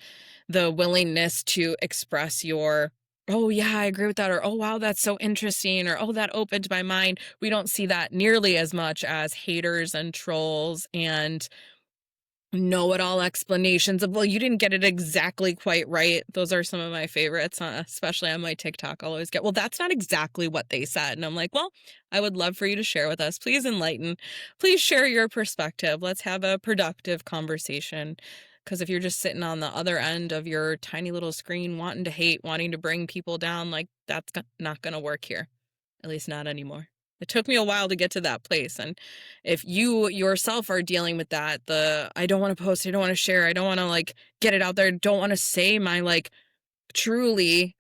the willingness to express your, oh, yeah, I agree with that, or oh, wow, that's so interesting, or oh, that opened my mind. We don't see that nearly as much as haters and trolls and know-it-all explanations of, well, you didn't get it exactly quite right. Those are some of my favorites, especially on my TikTok. I'll always get, well, that's not exactly what they said. And I'm like, well, I would love for you to share with us. Please enlighten. Please share your perspective. Let's have a productive conversation. Because if you're just sitting on the other end of your tiny little screen, wanting to hate, wanting to bring people down, like that's not going to work here. At least not anymore. It took me a while to get to that place. And if you yourself are dealing with that, I don't want to post, I don't want to share, I don't want to like get it out there, don't want to say my like truly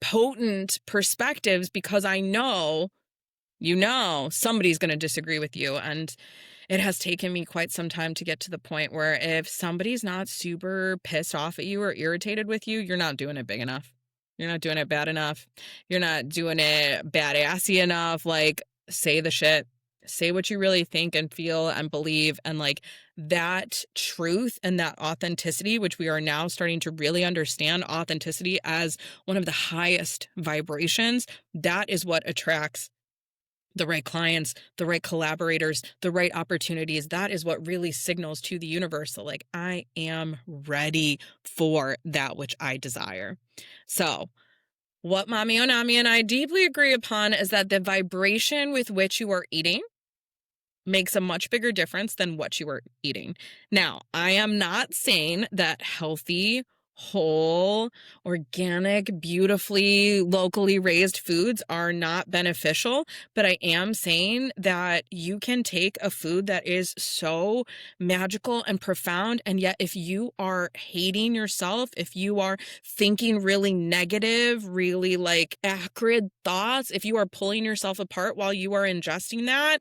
potent perspectives because I know, somebody's going to disagree with you. And it has taken me quite some time to get to the point where if somebody's not super pissed off at you or irritated with you, you're not doing it big enough. You're not doing it bad enough. You're not doing it badassy enough. Like, say the shit. Say what you really think and feel and believe. And like that truth and that authenticity, which we are now starting to really understand authenticity as one of the highest vibrations, that is what attracts the right clients, the right collaborators, the right opportunities. That is what really signals to the universe that, like, I am ready for that which I desire. So, what Mami Onami and I deeply agree upon is that the vibration with which you are eating makes a much bigger difference than what you are eating. Now, I am not saying that healthy, whole, organic, beautifully, locally raised foods are not beneficial, but I am saying that you can take a food that is so magical and profound, and yet if you are hating yourself, if you are thinking really negative, really like acrid thoughts, if you are pulling yourself apart while you are ingesting that,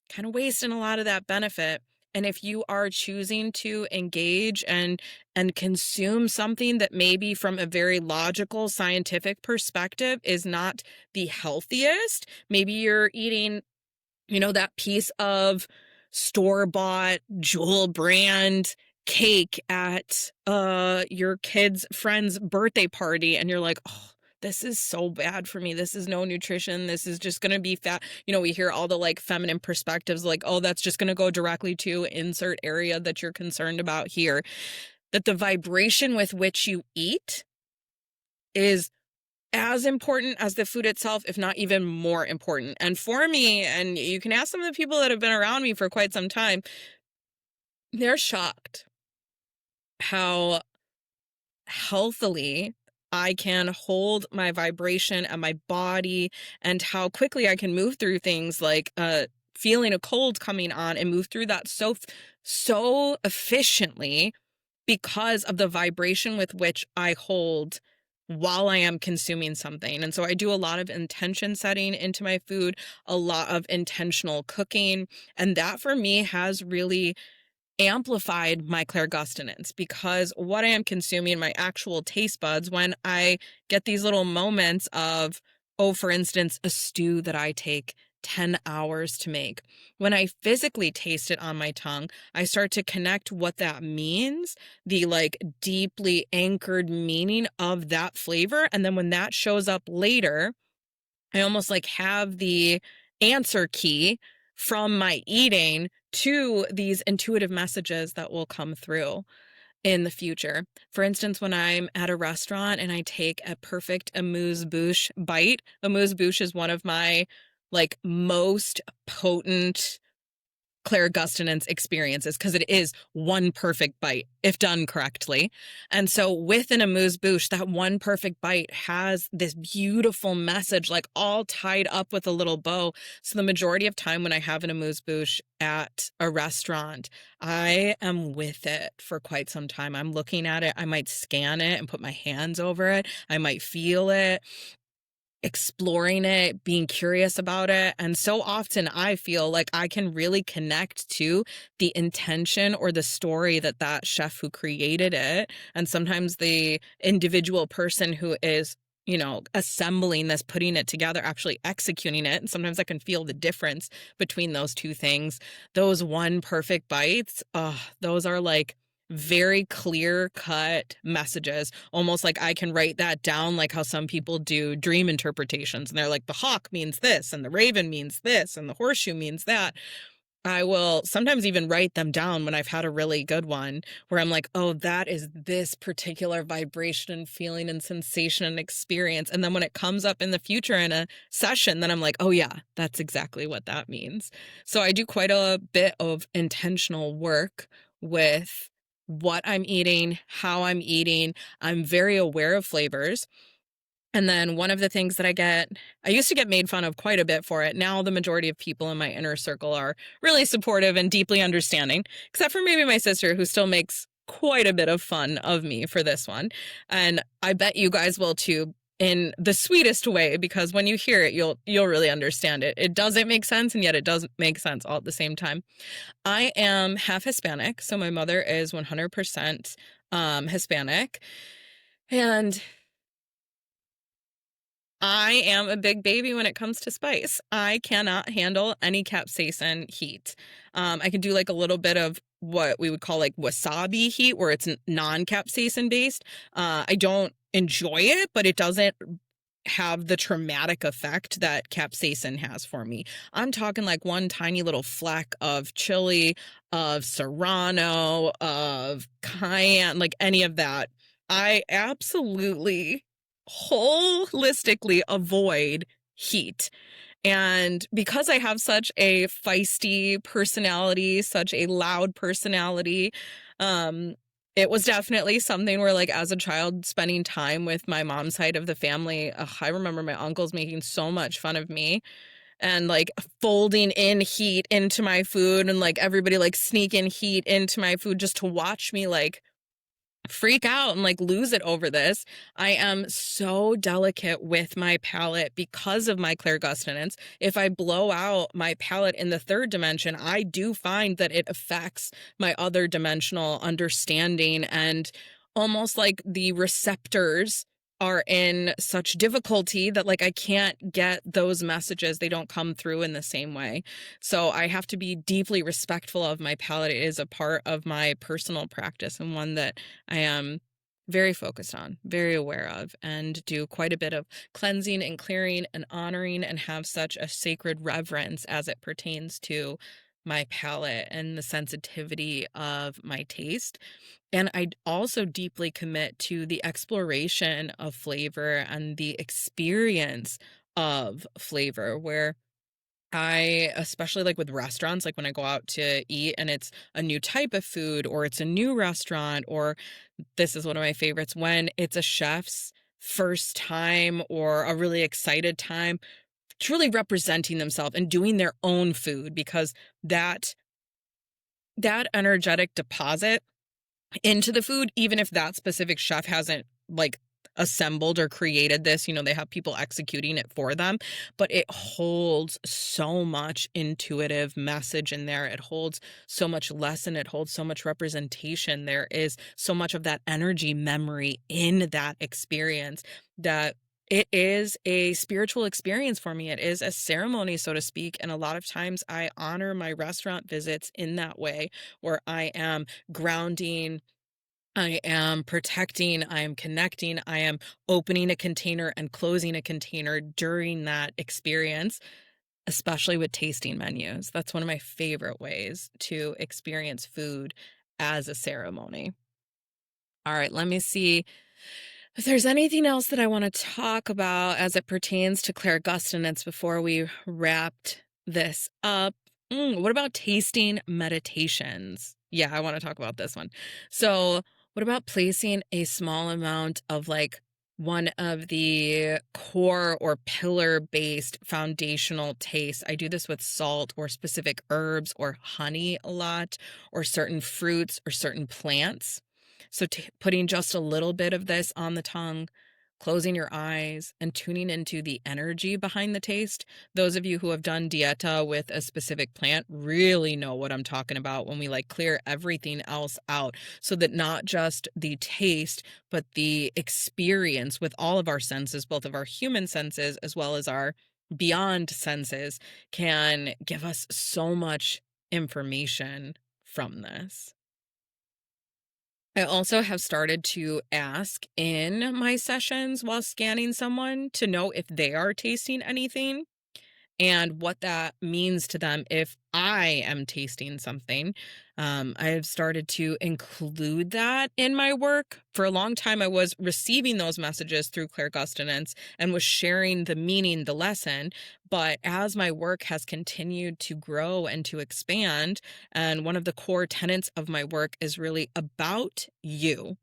kind of wasting a lot of that benefit. And if you are choosing to engage and consume something that maybe from a very logical scientific perspective is not the healthiest, maybe you're eating, that piece of store-bought jewel brand cake at your kid's friend's birthday party, and you're like, oh, this is so bad for me. This is no nutrition. This is just going to be fat. We hear all the like feminine perspectives like, oh, that's just going to go directly to insert area that you're concerned about here. That the vibration with which you eat is as important as the food itself, if not even more important. And for me, and you can ask some of the people that have been around me for quite some time, they're shocked how healthily I can hold my vibration and my body and how quickly I can move through things like feeling a cold coming on and move through that so efficiently because of the vibration with which I hold while I am consuming something. And so I do a lot of intention setting into my food, a lot of intentional cooking, and that for me has really amplified my clairgustance because what I am consuming, my actual taste buds, when I get these little moments of, oh, for instance, a stew that I take 10 hours to make. When I physically taste it on my tongue, I start to connect what that means, the like deeply anchored meaning of that flavor. And then when that shows up later, I almost like have the answer key from my eating to these intuitive messages that will come through in the future. For instance, when I'm at a restaurant and I take a perfect amuse-bouche bite, amuse-bouche is one of my like most potent clairgustance experiences because it is one perfect bite if done correctly. And so with an amuse-bouche, that one perfect bite has this beautiful message like all tied up with a little bow. So the majority of time when I have an amuse-bouche at a restaurant, I am with it for quite some time. I'm looking at it. I might scan it and put my hands over it. I might feel it, exploring it, being curious about it. And so often I feel like I can really connect to the intention or the story that that chef who created it, and sometimes the individual person who is, assembling this, putting it together, actually executing it. And sometimes I can feel the difference between those two things. Those one perfect bites, those are like very clear cut messages, almost like I can write that down, like how some people do dream interpretations and they're like, the hawk means this and the raven means this and the horseshoe means that. I will sometimes even write them down when I've had a really good one where I'm like, oh, that is this particular vibration and feeling and sensation and experience. And then when it comes up in the future in a session, then I'm like, oh yeah, that's exactly what that means. So I do quite a bit of intentional work with what I'm eating, how I'm eating. I'm very aware of flavors. And then one of the things that I used to get made fun of quite a bit for it. Now the majority of people in my inner circle are really supportive and deeply understanding, except for maybe my sister, who still makes quite a bit of fun of me for this one. And I bet you guys will too, in the sweetest way, because when you hear it, you'll really understand it. It doesn't make sense, and yet it does make sense all at the same time. I am half Hispanic, so my mother is 100% Hispanic. And I am a big baby when it comes to spice. I cannot handle any capsaicin heat. I can do like a little bit of what we would call like wasabi heat, where it's non-capsaicin based. I don't enjoy it, but it doesn't have the traumatic effect that capsaicin has for me. I'm talking like one tiny little fleck of chili, of serrano, of cayenne, like any of that. I absolutely holistically avoid heat. And because I have such a feisty personality, such a loud personality, um, it was definitely something where, like, as a child, spending time with my mom's side of the family, ugh, I remember my uncles making so much fun of me and like folding in heat into my food, and like everybody like sneaking heat into my food just to watch me like freak out and like lose it over this. I am so delicate with my palate because of my clairgustance. If I blow out my palate in the third dimension, I do find that it affects my other dimensional understanding, and almost like the receptors are in such difficulty that like I can't get those messages. They don't come through in the same way. So I have to be deeply respectful of my palate. It is a part of my personal practice, and one that I am very focused on, very aware of, and do quite a bit of cleansing and clearing and honoring, and have such a sacred reverence as it pertains to my palate and the sensitivity of my taste. And I also deeply commit to the exploration of flavor and the experience of flavor, where especially like with restaurants, like when I go out to eat and it's a new type of food, or it's a new restaurant, or this is one of my favorites, when it's a chef's first time or a really excited time, truly representing themselves and doing their own food, because that that energetic deposit into the food, even if that specific chef hasn't like assembled or created this, they have people executing it for them, but it holds so much intuitive message in there. It holds so much lesson. It holds so much representation. There is so much of that energy memory in that experience, that it is a spiritual experience for me. It is a ceremony, so to speak. And a lot of times I honor my restaurant visits in that way, where I am grounding, I am protecting, I am connecting, I am opening a container and closing a container during that experience, especially with tasting menus. That's one of my favorite ways to experience food as a ceremony. All right, let me see if there's anything else that I want to talk about as it pertains to clairgustance before we wrapped this up. What about tasting meditations? Yeah, I want to talk about this one. So, what about placing a small amount of like one of the core or pillar based foundational tastes? I do this with salt or specific herbs or honey a lot, or certain fruits or certain plants. So, putting just a little bit of this on the tongue, closing your eyes, and tuning into the energy behind the taste. Those of you who have done dieta with a specific plant really know what I'm talking about when we like clear everything else out, so that not just the taste, but the experience with all of our senses, both of our human senses as well as our beyond senses, can give us so much information from this. I also have started to ask in my sessions while scanning someone to know if they are tasting anything and what that means to them if I am tasting something. I have started to include that in my work. For a long time, I was receiving those messages through clairgustance and was sharing the meaning, the lesson. But as my work has continued to grow and to expand, and one of the core tenets of my work is really about you.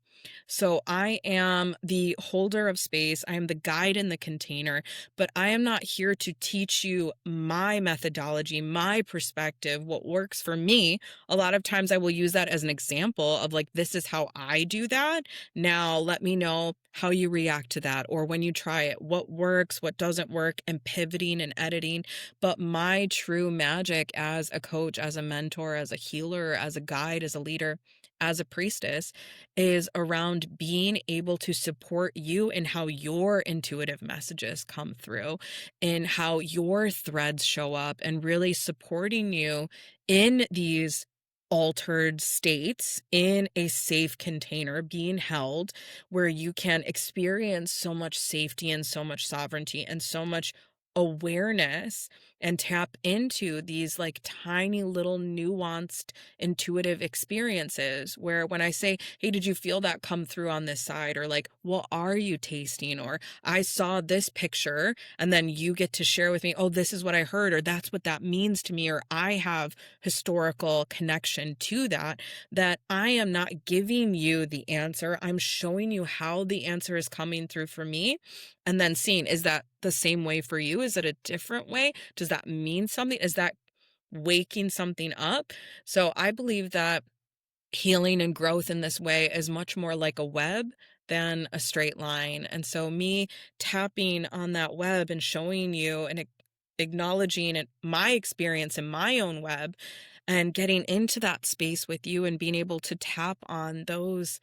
So I am the holder of space, I am the guide in the container, but I am not here to teach you my methodology, my perspective, what works for me. A lot of times I will use that as an example of like, this is how I do that. Now let me know how you react to that, or when you try it, what works, what doesn't work, and pivoting and editing. But my true magic as a coach, as a mentor, as a healer, as a guide, as a leader, as a priestess is around being able to support you in how your intuitive messages come through, in how your threads show up, and really supporting you in these altered states in a safe container being held where you can experience so much safety and so much sovereignty and so much awareness and tap into these like tiny little nuanced intuitive experiences where when I say, hey, did you feel that come through on this side? Or like, what are you tasting? Or I saw this picture, and then you get to share with me, oh, this is what I heard, or that's what that means to me, or I have historical connection to that, that I am not giving you the answer. I'm showing you how the answer is coming through for me. And then seeing, is that the same way for you? Is it a different way? Does that mean something? Is that waking something up? So I believe that healing and growth in this way is much more like a web than a straight line. And so me tapping on that web and showing you and acknowledging it, my experience in my own web, and getting into that space with you and being able to tap on those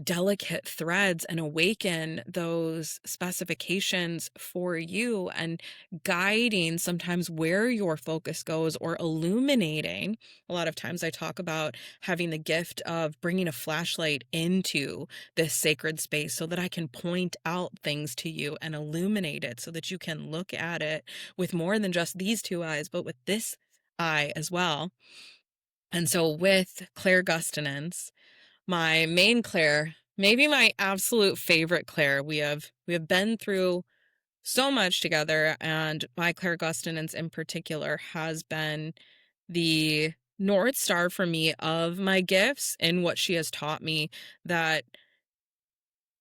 delicate threads and awaken those specifications for you and guiding sometimes where your focus goes or illuminating. A lot of times I talk about having the gift of bringing a flashlight into this sacred space so that I can point out things to you and illuminate it so that you can look at it with more than just these two eyes, but with this eye as well. And so with Clairgustance, my main Claire, maybe my absolute favorite Claire. We have been through so much together, and my Clairgustance in particular has been the North Star for me of my gifts and what she has taught me, that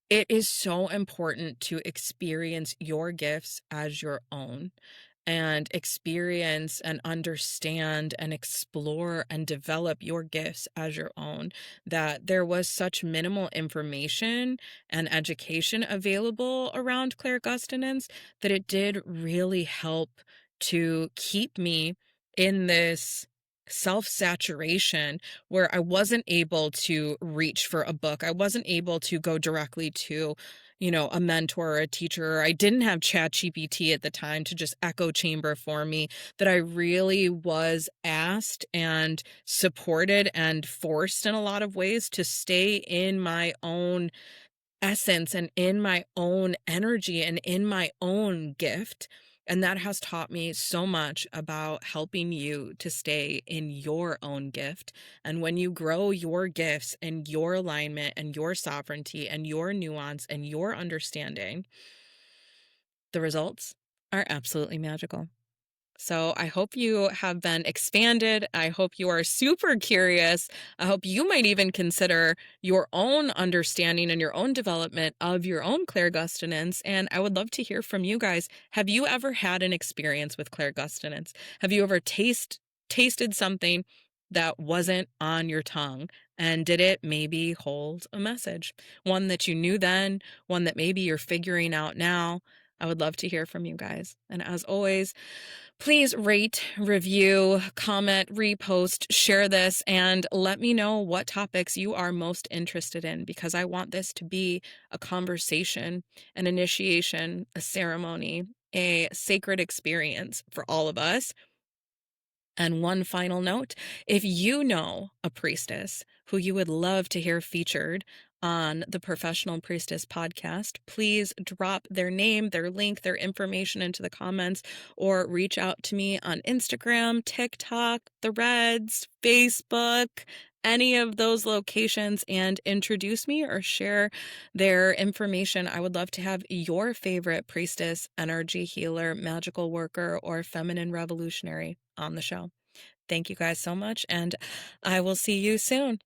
it is so important to experience your gifts as your own and experience and understand and explore and develop your gifts as your own. That there was such minimal information and education available around clairgustance that it did really help to keep me in this self-saturation where I wasn't able to reach for a book. I wasn't able to go directly to, a mentor or a teacher. I didn't have ChatGPT at the time to just echo chamber for me, that I really was asked and supported and forced in a lot of ways to stay in my own essence and in my own energy and in my own gift. And that has taught me so much about helping you to stay in your own gift. And when you grow your gifts and your alignment and your sovereignty and your nuance and your understanding, the results are absolutely magical. So I hope you have been expanded. I hope you are super curious. I hope you might even consider your own understanding and your own development of your own clairgustance. And I would love to hear from you guys. Have you ever had an experience with clairgustance? Have you ever tasted something that wasn't on your tongue? And did it maybe hold a message? One that you knew then, one that maybe you're figuring out now. I would love to hear from you guys. And as always, please rate, review, comment, repost, share this, and let me know what topics you are most interested in, because I want this to be a conversation, an initiation, a ceremony, a sacred experience for all of us. And one final note, if you know a priestess who you would love to hear featured on the Professional Priestess podcast, please drop their name, their link, their information into the comments, or reach out to me on Instagram, TikTok, Threads, Facebook, any of those locations, and introduce me or share their information. I would love to have your favorite priestess, energy healer, magical worker, or feminine revolutionary on the show. Thank you guys so much, and I will see you soon.